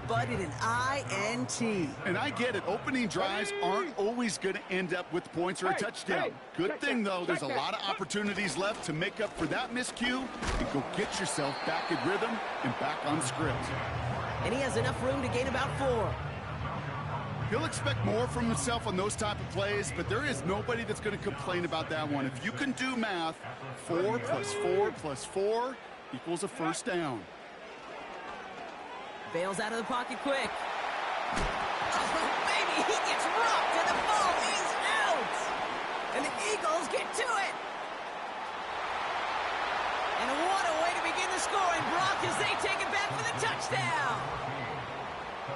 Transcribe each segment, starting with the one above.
butted an INT. And I get it. Opening drives aren't always going to end up with points or a touchdown. Good thing, though, there's a lot of opportunities left to make up for that miscue and go get yourself back in rhythm and back on script. And he has enough room to gain about 4. He'll expect more from himself on those type of plays, but there is nobody that's going to complain about that one. If you can do math, 4 plus 4 plus 4 equals a first down. Bails out of the pocket quick. Oh, baby, he gets rocked, and the ball is out. And the Eagles get to it. And what a way to begin the scoring, Brock, as they take it back for the touchdown.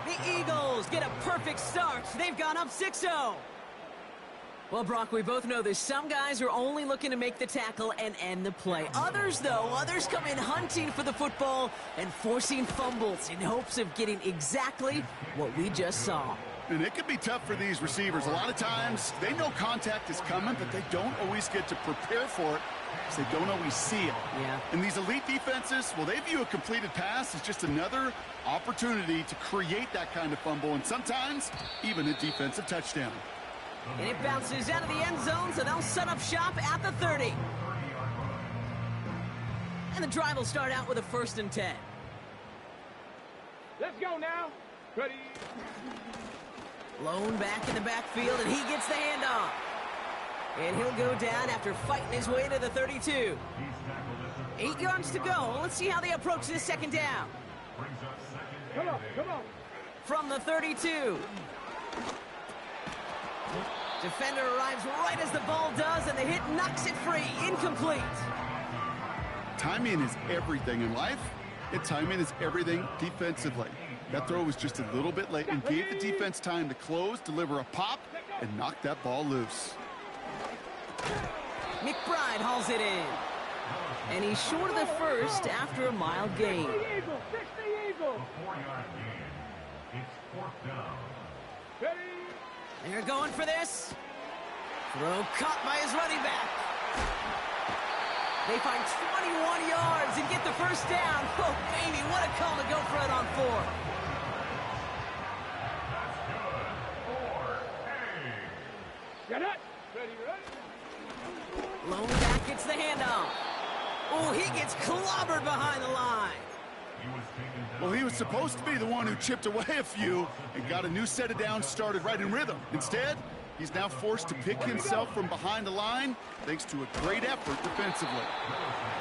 The Eagles get a perfect start. They've gone up 6-0. Well, Brock, we both know there's some guys who are only looking to make the tackle and end the play. Others come in hunting for the football and forcing fumbles in hopes of getting exactly what we just saw. And it can be tough for these receivers. A lot of times, they know contact is coming, but they don't always get to prepare for it because they don't always see it. Yeah. And these elite defenses, well, they view a completed pass as just another opportunity to create that kind of fumble, and sometimes even a defensive touchdown. And it bounces out of the end zone, so they'll set up shop at the 30. And the drive will start out with a 1st and 10. Let's go now. Ready. Blown back in the backfield, and he gets the handoff. And he'll go down after fighting his way to the 32. 8 yards to go. Let's see how they approach this 2nd down. Come on, come on. From the 32. Defender arrives right as the ball does, and the hit knocks it free. Incomplete. Timing is everything in life, and timing is everything defensively. That throw was just a little bit late and gave the defense time to close, deliver a pop, and knock that ball loose. McBride hauls it in. And he's short of the first after a mild gain. They're going for this. Throw caught by his running back. They find 21 yards and get the first down. Oh, baby, what a call to go for it on 4. Get it. Ready. Lone back gets the handoff. Oh, he gets clobbered behind the line. Well, he was supposed to be the one who chipped away a few and got a new set of downs started right in rhythm. Instead, he's now forced to pick himself from behind the line thanks to a great effort defensively.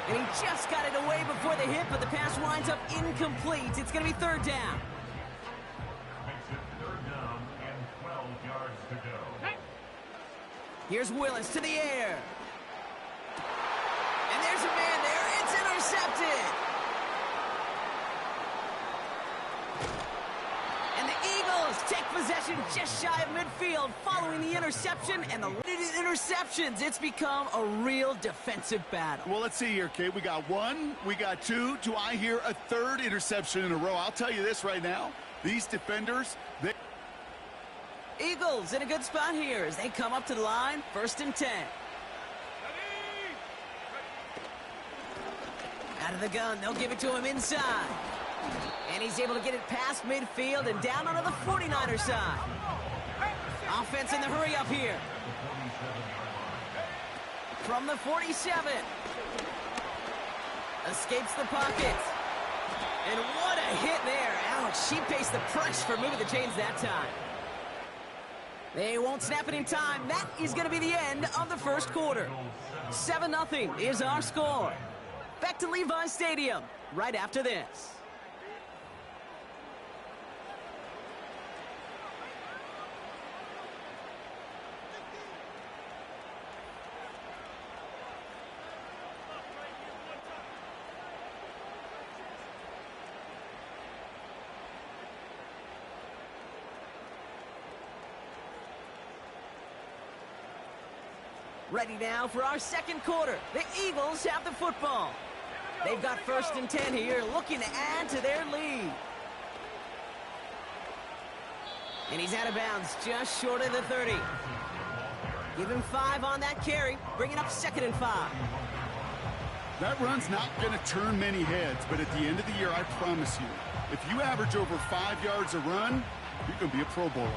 And he just got it away before the hit, but the pass winds up incomplete. It's going to be 3rd down. Here's Willis to the air. And there's a man there. It's intercepted. And the Eagles take possession just shy of midfield following the interception and the limited interceptions. It's become a real defensive battle. Well, let's see here, Kate. We got 1, we got 2. Do I hear a 3rd interception in a row? I'll tell you this right now. These defenders, Eagles in a good spot here as they come up to the line. 1st and 10. Out of the gun, they'll give it to him inside. And he's able to get it past midfield and down onto the 49er side. Offense in the hurry up here. From the 47. Escapes the pocket. And what a hit there. Ouch, she faced the press for moving the chains that time. They won't snap it in time. That is going to be the end of the 1st quarter. 7-0 is our score. Back to Levi Stadium right after this. Ready now for our 2nd quarter. The Eagles have the football. They've got 1st and 10 here, looking to add to their lead. And he's out of bounds, just short of the 30. Give him 5 on that carry, bringing up 2nd and 5. That run's not going to turn many heads, but at the end of the year, I promise you, If you average over 5 yards a run, you're going to be a Pro Bowler.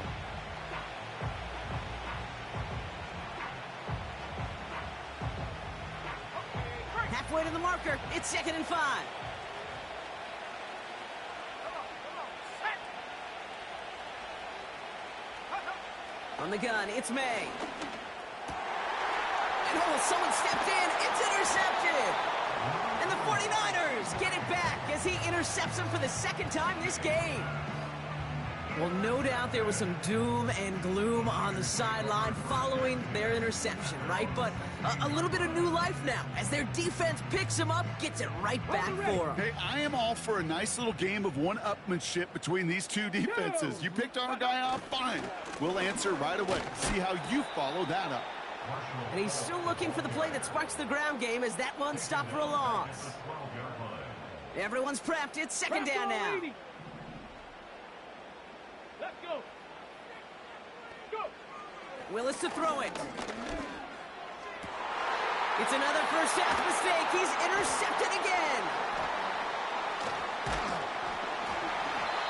Halfway to the marker. It's 2nd and 5. On the gun, it's May. And someone stepped in. It's intercepted. And the 49ers get it back as he intercepts him for the 2nd time this game. Well, no doubt there was some doom and gloom on the sideline following their interception, right? But a little bit of new life now as their defense picks him up, gets it right back for him. Hey, I am all for a nice little game of one-upmanship between these two defenses. You picked our guy off, fine. We'll answer right away. See how you follow that up. And he's still looking for the play that sparks the ground game as that one stopped for a loss. Everyone's prepped. It's 2nd down now. Let's go. Go. Willis to throw it. It's another first half mistake. He's intercepted again.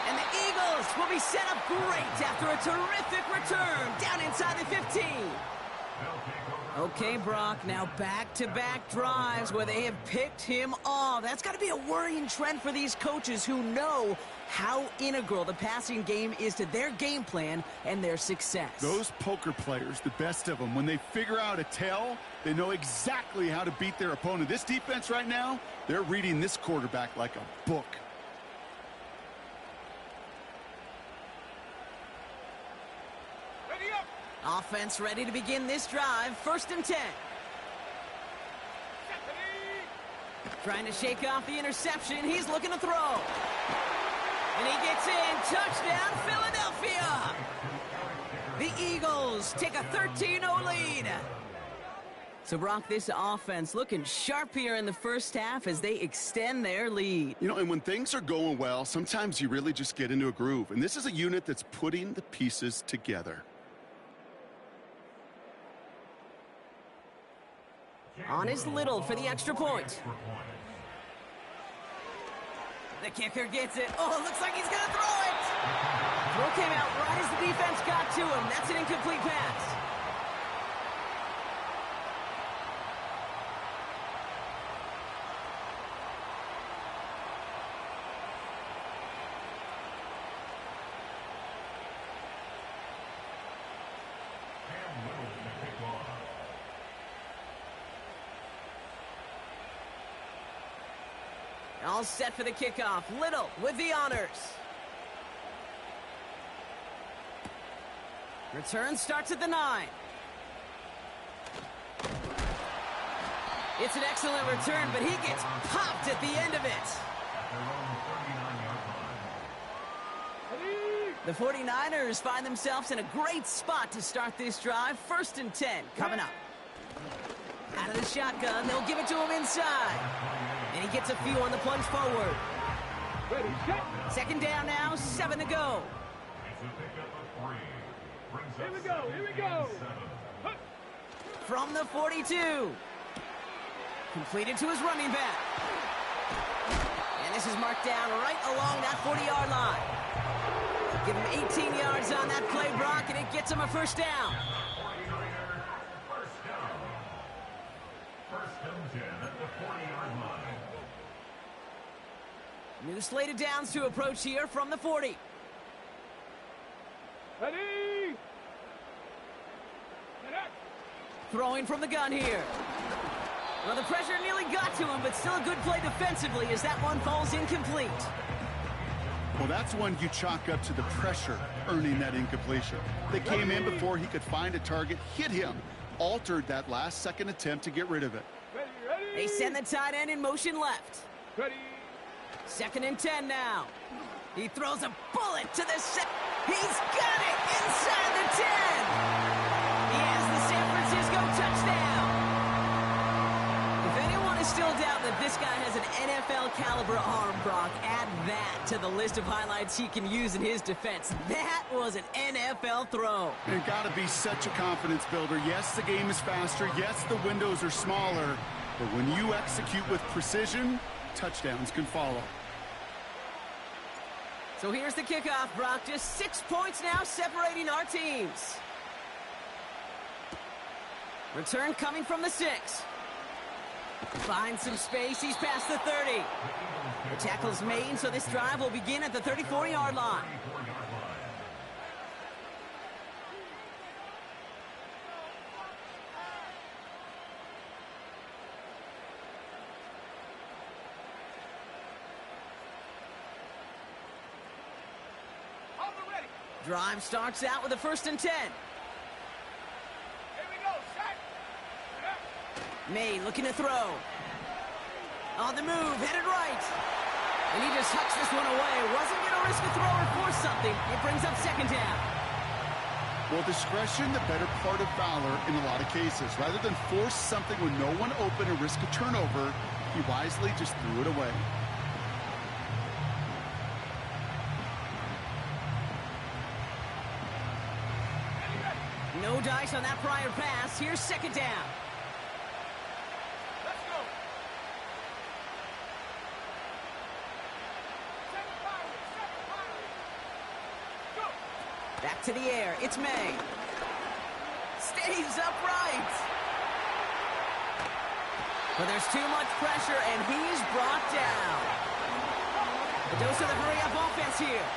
And the Eagles will be set up great after a terrific return down inside the 15. Okay, Brock, now back-to-back drives where they have picked him off. That's got to be a worrying trend for these coaches who know how integral the passing game is to their game plan and their success. Those poker players, the best of them, when they figure out a tell, they know exactly how to beat their opponent. This defense right now, they're reading this quarterback like a book. Ready up. Offense ready to begin this drive. 1st and 10. Trying to shake off the interception. He's looking to throw. And he gets in. Touchdown, Philadelphia. The Eagles take a 13-0 lead. So, Brock, this offense looking sharp here in the first half as they extend their lead. You know, and when things are going well, sometimes you really just get into a groove. And this is a unit that's putting the pieces together. On is Little for the extra point. The kicker gets it. Oh, looks like he's going to throw it. Throw came out right as the defense got to him. That's an incomplete pass. All set for the kickoff. Little with the honors. Return starts at the 9. It's an excellent return, but he gets popped at the end of it. The 49ers find themselves in a great spot to start this drive. 1st and 10 coming up. Out of the shotgun, they'll give it to him inside. And he gets a few on the plunge forward. Ready, set. 2nd down now, 7 to go. Here we go, here we go. From the 42. Completed to his running back. And this is marked down right along that 40-yard line. Give him 18 yards on that play, Brock, and it gets him a 1st down. New slate of downs to approach here from the 40. Ready. Throwing from the gun here. Well, the pressure nearly got to him, but still a good play defensively as that one falls incomplete. Well, that's one you chalk up to the pressure earning that incompletion. They came in before he could find a target, hit him, altered that last-second attempt to get rid of it. Ready, ready. They send the tight end in motion left. Ready. 2nd and 10 now. He throws a bullet to the set. He's got it inside the 10. He has the San Francisco touchdown. If anyone is still doubting that this guy has an NFL caliber arm, Brock, add that to the list of highlights he can use in his defense. That was an NFL throw. It got to be such a confidence builder. Yes, the game is faster. Yes, the windows are smaller. But when you execute with precision, touchdowns can follow. So here's the kickoff, Brock. Just 6 points now separating our teams. Return coming from the 6. Finds some space. He's past the 30. The tackle's made, so this drive will begin at the 34-yard line. Drive starts out with a 1st and 10. Here we go, set. May looking to throw. On the move, headed right. And he just hucks this one away. Wasn't going to risk a throw or force something. It brings up 2nd down. Well, discretion, the better part of valor in a lot of cases. Rather than force something with no one open or risk a turnover, he wisely just threw it away. No dice on that prior pass. Here's 2nd down. Let's go. Go. Back to the air. It's May. Stays upright. But there's too much pressure, and he's brought down. A dose of the hurry-up offense here.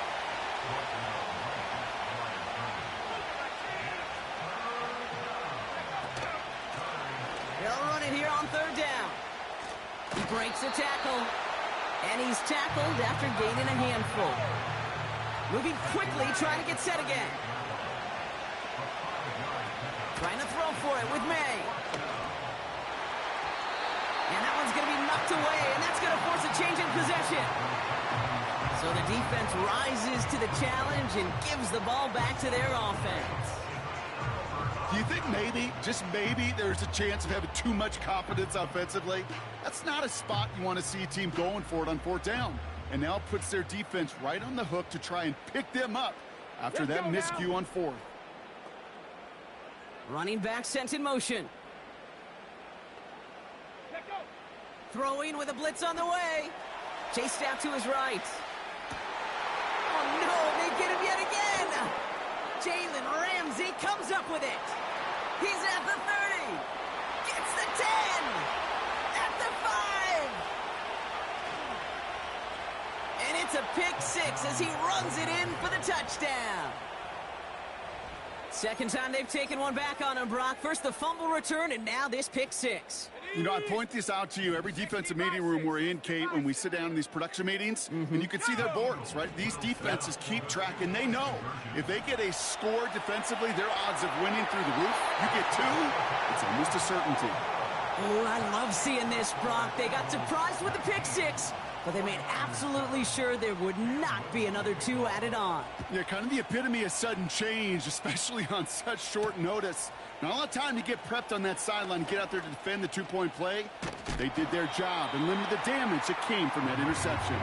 They'll run it here on 3rd down. He breaks a tackle, and he's tackled after gaining a handful. Moving quickly, trying to get set again. Trying to throw for it with May. And that one's going to be knocked away, and that's going to force a change in possession. So the defense rises to the challenge and gives the ball back to their offense. Do you think maybe, just maybe, there's a chance of having too much confidence offensively? That's not a spot you want to see a team going for it on 4th down. And now puts their defense right on the hook to try and pick them up after that miscue on 4th. Running back sent in motion. Let go. Throwing with a blitz on the way. Chased out to his right. Oh, no, they get him yet again. Jalen Ramsey comes up with it. He's at the 30. Gets the 10. At the 5. And it's a pick 6 as he runs it in for the touchdown. 2nd time they've taken one back on him, Brock. First the fumble return, and now this pick 6. You know, I point this out to you every defensive meeting room we're in, Kate, when we sit down in these production meetings, and you can see their boards, right? These defenses keep track, and they know if they get a score defensively, their odds of winning through the roof. You get 2, it's almost a certainty. Oh, I love seeing this, Brock. They got surprised with the pick 6, but they made absolutely sure there would not be another 2 added on. Yeah, kind of the epitome of sudden change, especially on such short notice. Not a lot of time to get prepped on that sideline and get out there to defend the 2-point play. They did their job and limited the damage that came from that interception.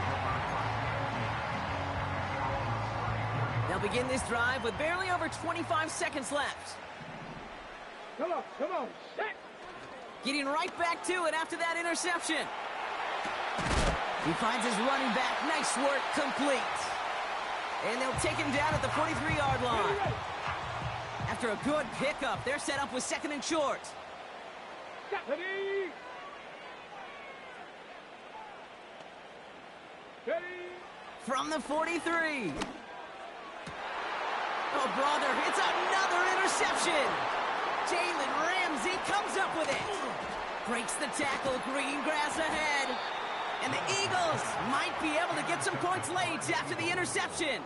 They'll begin this drive with barely over 25 seconds left. Come on, set. Getting right back to it after that interception. He finds his running back. Nice work, complete. And they'll take him down at the 43-yard line. After a good pickup, they're set up with 2nd and short. Ready. Ready. From the 43. Oh, brother, it's another interception. Jalen Ramsey comes up with it. Breaks the tackle, green grass ahead. And the Eagles might be able to get some points late after the interception.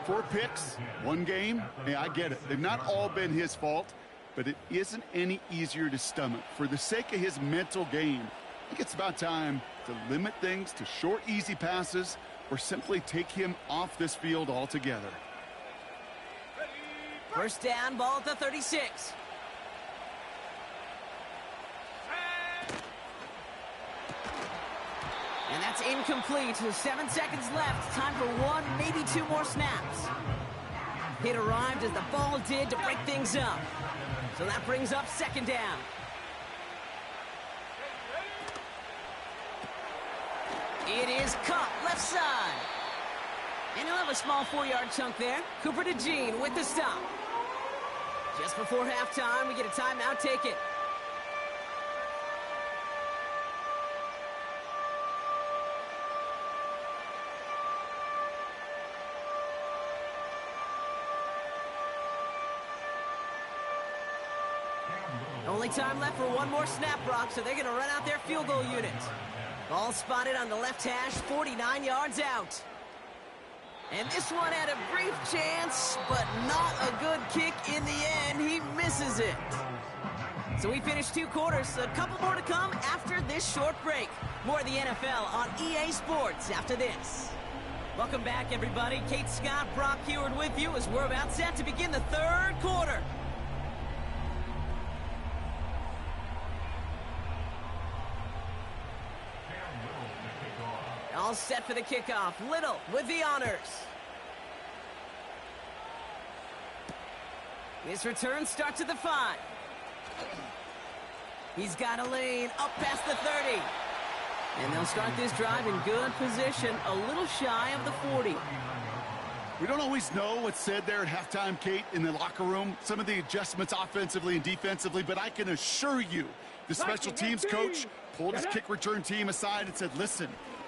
4 picks, 1 game. Yeah, I get it. They've not all been his fault, but it isn't any easier to stomach. For the sake of his mental game, I think it's about time to limit things to short, easy passes or simply take him off this field altogether. 1st down, ball at the 36. And that's incomplete. 7 seconds left. Time for 1, maybe 2 more snaps. Hit arrived as the ball did to break things up. So that brings up 2nd down. It is caught left side. And he'll have a small 4-yard chunk there. Cooper to Gene with the stop. Just before halftime, we get a timeout. Take it. Only time left for one more snap, Brock, so they're going to run out their field goal unit. Ball spotted on the left hash, 49 yards out. And this one had a brief chance, but not a good kick in the end. He misses it. So we finished 2 quarters. A couple more to come after this short break. More of the NFL on EA Sports after this. Welcome back, everybody. Kate Scott, Brock Heward with you as we're about set to begin the 3rd quarter. All set for the kickoff. Little with the honors. His return starts at the 5. He's got a lane up past the 30. And they'll start this drive in good position, a little shy of the 40. We don't always know what's said there at halftime, Kate, in the locker room. Some of the adjustments offensively and defensively, but I can assure you the special teams coach pulled his kick return team aside and said, listen,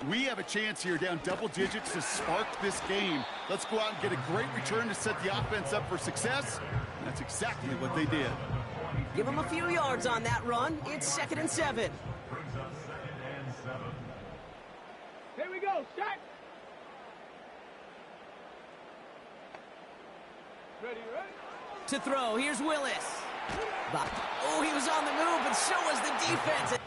we have a chance here down double digits to spark this game. Let's go out and get a great return to set the offense up for success. And that's exactly what they did. Give them a few yards on that run. It's 2nd and 7. Here we go. Set. Ready? To throw, here's Willis. Oh, he was on the move, but so was the defense.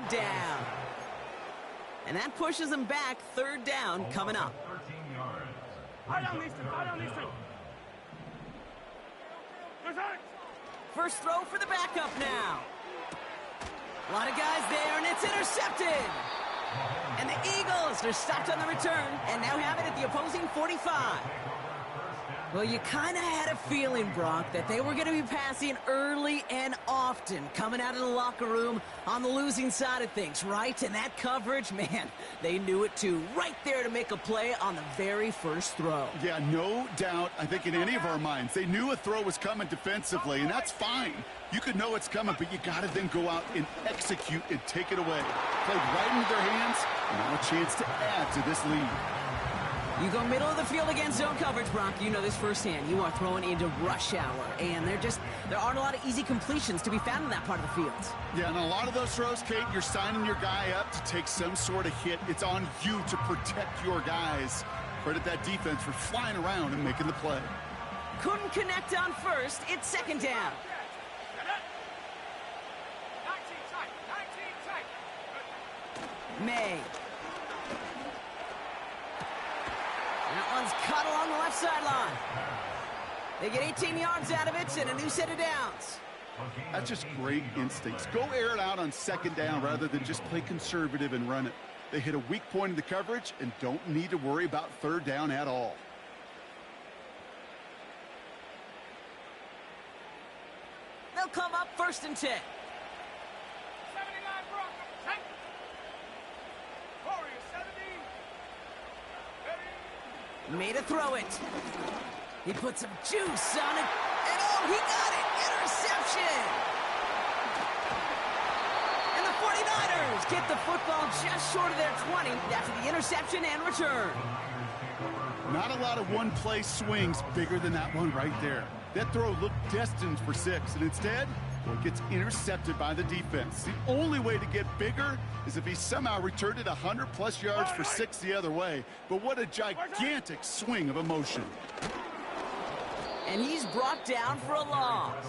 Down. And that pushes them back. 3rd down coming up. First throw for the backup now. A lot of guys there, and it's intercepted. And the Eagles are stopped on the return and now have it at the opposing 45. Well, you kind of had a feeling, Brock, that they were going to be passing early and often coming out of the locker room on the losing side of things, right? And that coverage, man, they knew it too. Right there to make a play on the very first throw. Yeah, no doubt. I think in any of our minds, they knew a throw was coming defensively, and that's fine. You could know it's coming, but you got to then go out and execute and take it away. Played right into their hands, and now a chance to add to this lead. You go middle of the field against zone coverage, Brock. You know this firsthand. You are throwing into rush hour, and there aren't a lot of easy completions to be found in that part of the field. Yeah, and a lot of those throws, Kate, you're signing your guy up to take some sort of hit. It's on you to protect your guys. Credit that defense for flying around and making the play. Couldn't connect on first. It's 2nd down. 19 tight. May. That one's cut along the left sideline. They get 18 yards out of it and a new set of downs. That's just great instincts. Go air it out on 2nd down rather than just play conservative and run it. They hit a weak point in the coverage and don't need to worry about 3rd down at all. They'll come up 1st and 10. 79 Brock. 10. Warriors 70. Made a throw it. He put some juice on it. And oh, he got it. Interception. And the 49ers get the football just short of their 20 after the interception and return. Not a lot of one-play swings bigger than that one right there. That throw looked destined for 6, and instead, it gets intercepted by the defense. The only way to get bigger is if he somehow returned it 100-plus yards for 6 the other way. But what a gigantic swing of emotion. And he's brought down for a loss.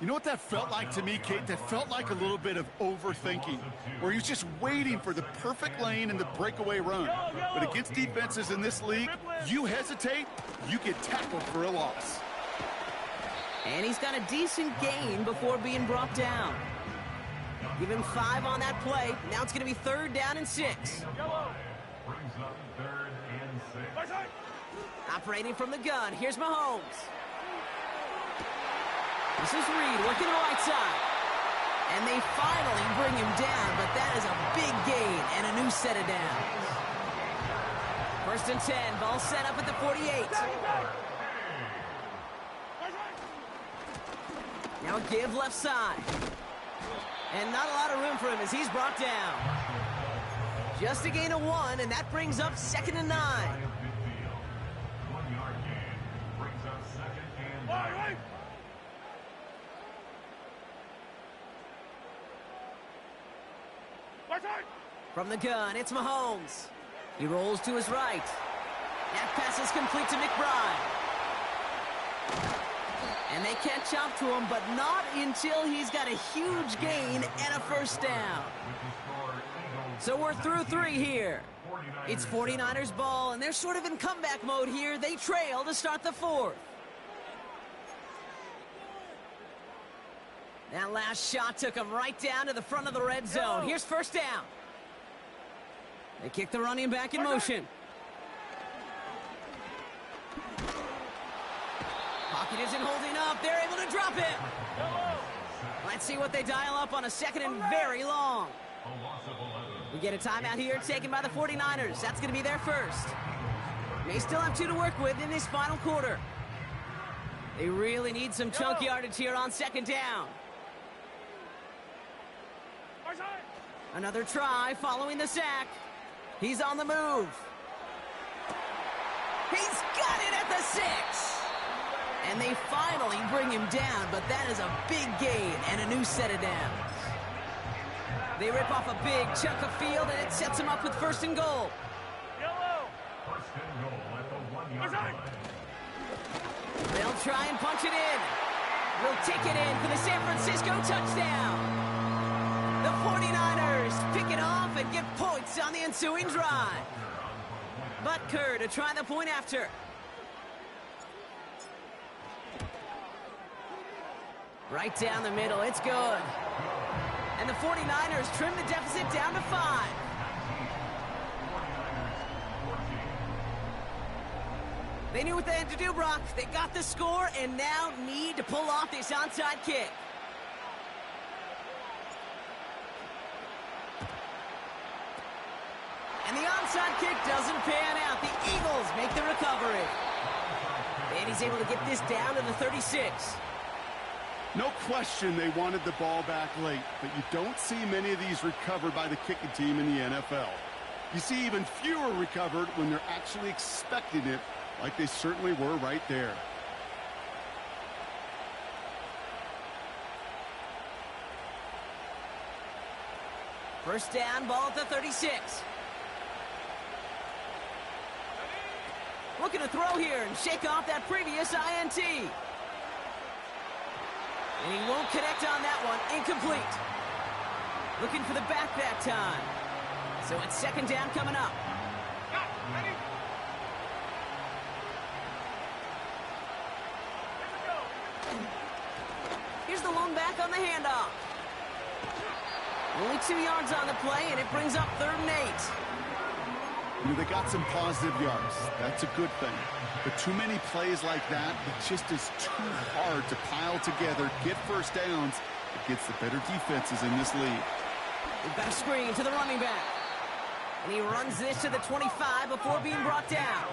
You know what that felt like to me, Kate? That felt like a little bit of overthinking, where he was just waiting for the perfect lane and the breakaway run. But against defenses in this league, you hesitate, you get tackled for a loss. And he's got a decent gain before being brought down. Give him 5 on that play. Now it's going to be 3rd down and 6. Operating from the gun, here's Mahomes. This is Reed working the right side. And they finally bring him down, but that is a big gain and a new set of downs. 1st and 10, ball set up at the 48. Now a give left side. And not a lot of room for him as he's brought down. Just a gain of 1, and that brings up 2nd and 9. From the gun, it's Mahomes. He rolls to his right. That pass is complete to McBride. And they catch up to him, but not until he's got a huge gain and a 1st down. So we're through 3 here. It's 49ers ball, and they're sort of in comeback mode here. They trail to start the 4th. That last shot took him right down to the front of the red zone. Here's 1st down. They kick the running back in motion. Pocket isn't holding up. They're able to drop it. Let's see what they dial up on a 2nd and very long. We get a timeout here taken by the 49ers. That's going to be their first. They still have 2 to work with in this final quarter. They really need some chunk yardage here on 2nd down. Another try following the sack. He's on the move. He's got it at the 6. And they finally bring him down, but that is a big gain and a new set of downs. They rip off a big chunk of field, and it sets them up with 1st and goal. They'll try and punch it in. They'll take it in for the San Francisco touchdown. The 49ers pick it off and get points on the ensuing drive. Butker to try the point after. Right down the middle, it's good. And the 49ers trim the deficit down to 5. They knew what they had to do, Brock. They got the score and now need to pull off this onside kick. And the onside kick doesn't pan out. The Eagles make the recovery. And he's able to get this down to the 36. No question they wanted the ball back late, but you don't see many of these recovered by the kicking team in the NFL. You see even fewer recovered when they're actually expecting it, like they certainly were right there. First down, ball at the 36. Looking to throw here and shake off that previous INT. And he won't connect on that one. Incomplete. Looking for the back that time. So it's 2nd down coming up. Here's the lone back on the handoff. Only 2 yards on the play, and it brings up 3rd and 8. They got some positive yards. That's a good thing. But too many plays like that, it just is too hard to pile together, get 1st downs against the better defenses in this league. We've got a screen to the running back. And he runs this to the 25 before being brought down.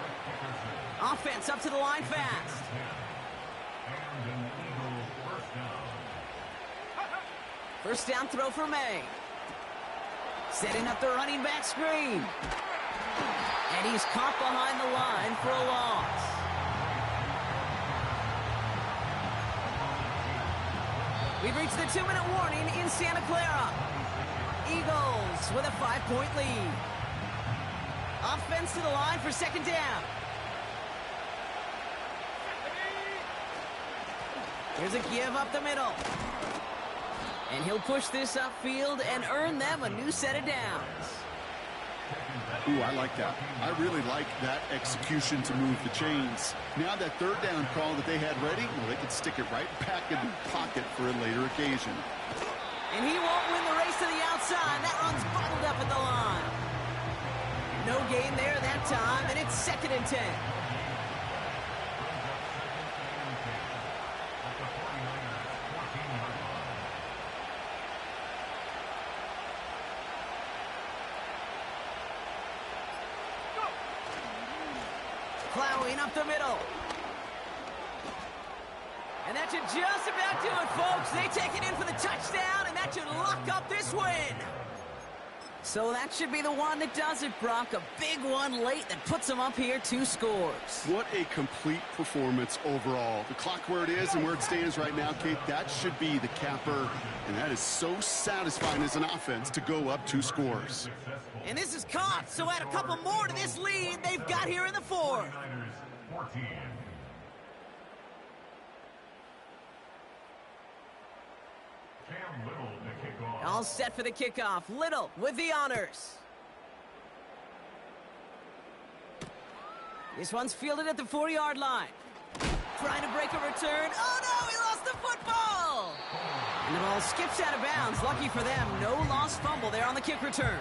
Offense up to the line fast. First down throw for May. Setting up the running back screen. And he's caught behind the line for a loss. We've reached the 2-minute warning in Santa Clara. Eagles with a 5-point lead. Offense to the line for 2nd down. Here's a give up the middle. And he'll push this upfield and earn them a new set of downs. Ooh, I like that. I really like that execution to move the chains. Now that 3rd down call that they had ready, well, they can stick it right back in the pocket for a later occasion. And he won't win the race to the outside. That run's bottled up at the line. No gain there that time, and it's 2nd and 10. Plowing up the middle. And that should just about do it, folks. They take it in for the touchdown, and that should lock up this win. So that should be the one that does it, Brock. A big one late that puts them up here 2 scores. What a complete performance overall. The clock where it is and where it stands right now, Kate, that should be the capper. And that is so satisfying as an offense to go up 2 scores. And this is caught, so add a couple more to this lead they've got here in the 4th. All set for the kickoff. Little with the honors. This one's fielded at the 4-yard line. Trying to break a return. Oh, no, he lost the football. And the ball skips out of bounds. Lucky for them, no lost fumble there on the kick return.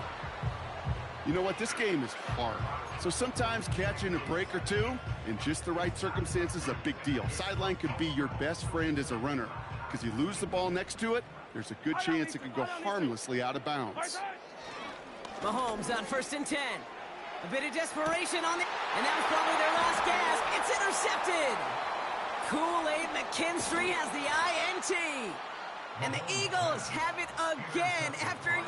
You know what? This game is hard. So sometimes catching a break or 2 in just the right circumstances is a big deal. Sideline could be your best friend as a runner, because you lose the ball next to it, there's a good chance it could go harmlessly out of bounds. Mahomes on 1st and 10. A bit of desperation on the... And that was probably their last gasp. It's intercepted. Kool-Aid McKinstry has the INT. And the Eagles have it again after...